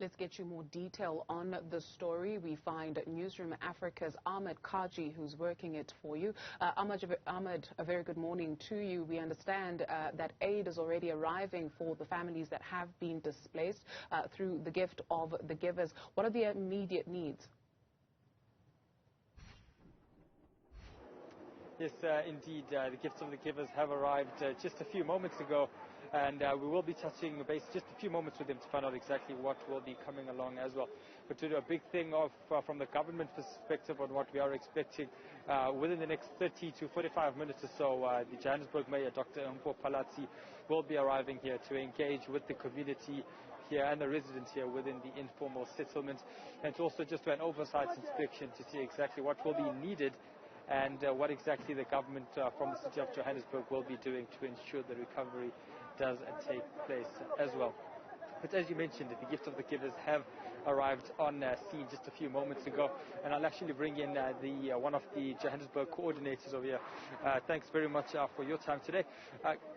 Let's get you more detail on the story. We find Newzroom Africa's Ahmed Kajee, who's working it for you. Ahmed, a very good morning to you. We understand that aid is already arriving for the families that have been displaced through the gift of the givers. What are the immediate needs? Yes, indeed, the gifts of the givers have arrived just a few moments ago, and we will be touching base just a few moments with them to find out exactly what will be coming along as well. But to do a big thing from the government perspective on what we are expecting within the next 30 to 45 minutes or so, the Johannesburg Mayor, Dr. Palazzi, will be arriving here to engage with the community here and the residents here within the informal settlement, and also just do an oversight inspection to see exactly what will be needed and what exactly the government from the city of Johannesburg will be doing to ensure the recovery does take place as well. But as you mentioned, the gift of the givers have arrived on scene just a few moments ago, and I'll actually bring in one of the Johannesburg coordinators over here. Thanks very much for your time today.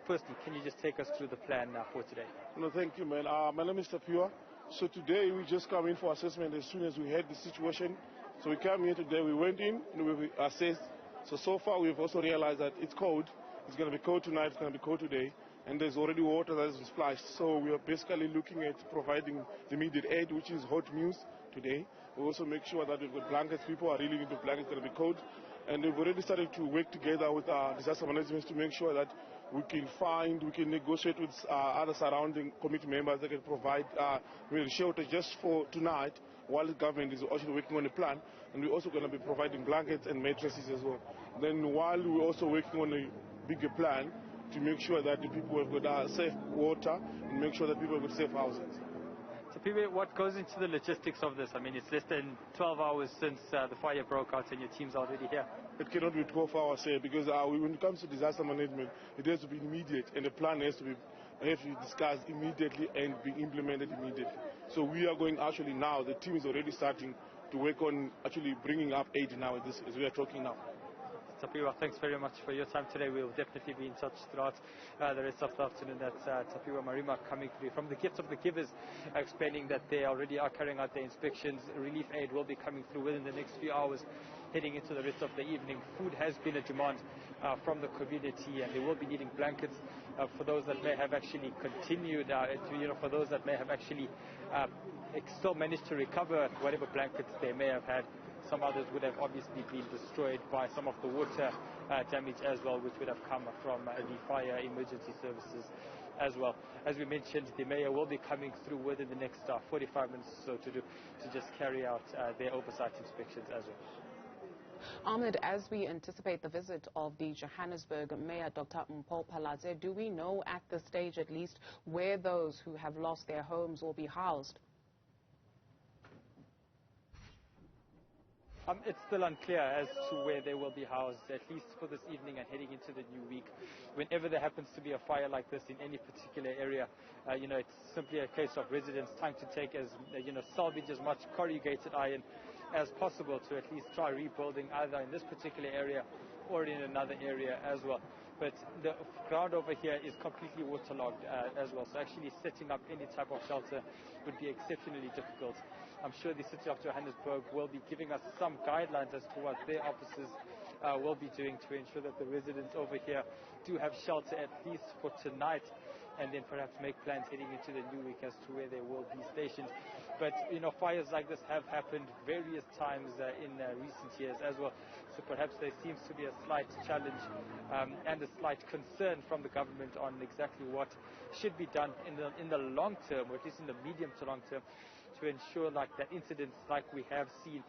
Firstly, can you just take us through the plan for today? No, thank you, man. My name is Tapiwa. So today we just come in for assessment as soon as we had the situation. So we came here today, we went in, and we assessed. So far we've also realized that it's cold. It's going to be cold tonight, it's going to be cold today. And there's already water that is splashed. So we are basically looking at providing the immediate aid, which is hot meals today. We also make sure that we've got blankets. People are really into blankets, it's going to be cold. And we've already started to work together with our disaster management to make sure that we can negotiate with other surrounding committee members that can provide shelter just for tonight, while the government is actually working on a plan. And we're also going to be providing blankets and mattresses as well. Then while we're also working on a bigger plan to make sure that the people have got safe water and make sure that people have got safe houses. So people, what goes into the logistics of this? I mean, it's less than 12 hours since the fire broke out and your team's already here. It cannot be 12 hours here because when it comes to disaster management, it has to be immediate, and the plan has to be discussed immediately and be implemented immediately. So we are going actually now, the team is already starting to work on actually bringing up aid now as we are talking now. Tapiwa, thanks very much for your time today. We will definitely be in touch throughout the rest of the afternoon. That's Tapiwa Marima coming through from the Gifts of the Givers, explaining that they already are carrying out their inspections. Relief aid will be coming through within the next few hours, heading into the rest of the evening. Food has been a demand from the community, and they will be needing blankets for those that may have actually continued, for those that may have actually still managed to recover whatever blankets they may have had. Some others would have obviously been destroyed by some of the water damage as well, which would have come from the fire emergency services as well. As we mentioned, the mayor will be coming through within the next 45 minutes or so to just carry out their oversight inspections as well. Ahmed, as we anticipate the visit of the Johannesburg Mayor, Dr. Palazzi, do we know at this stage at least where those who have lost their homes will be housed? It's still unclear as to where they will be housed, at least for this evening and heading into the new week. Whenever there happens to be a fire like this in any particular area, it's simply a case of residents trying to take salvage as much corrugated iron as possible to at least try rebuilding either in this particular area or in another area as well. But the ground over here is completely waterlogged as well, so actually setting up any type of shelter would be exceptionally difficult. I'm sure the city of Johannesburg will be giving us some guidelines as to what their officers will be doing to ensure that the residents over here do have shelter at least for tonight, and then perhaps make plans heading into the new week as to where they will be stationed. But fires like this have happened various times in recent years as well, so perhaps there seems to be a slight challenge and a slight concern from the government on exactly what should be done in the long term, or at least in the medium to long term, to ensure that incidents like we have seen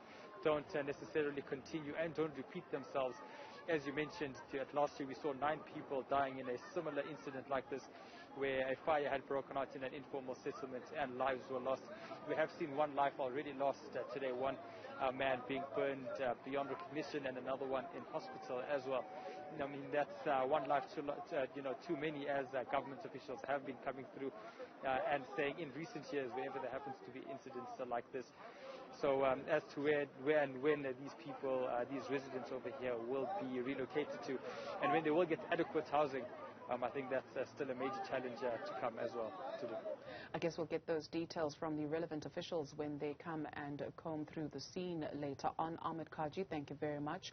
don't necessarily continue and don't repeat themselves. As you mentioned, last year we saw 9 people dying in a similar incident like this, where a fire had broken out in an informal settlement and lives were lost. We have seen 1 life already lost today, 1 man being burned beyond recognition, and another one in hospital as well. I mean, that's 1 life too many, as government officials have been coming through and saying in recent years whenever there happens to be incidents like this. So as to where and when these people, these residents over here will be relocated to, and when they will get adequate housing, I think that's still a major challenge to come as well to do. I guess we'll get those details from the relevant officials when they come and comb through the scene later on. Ahmed Kajee, thank you very much.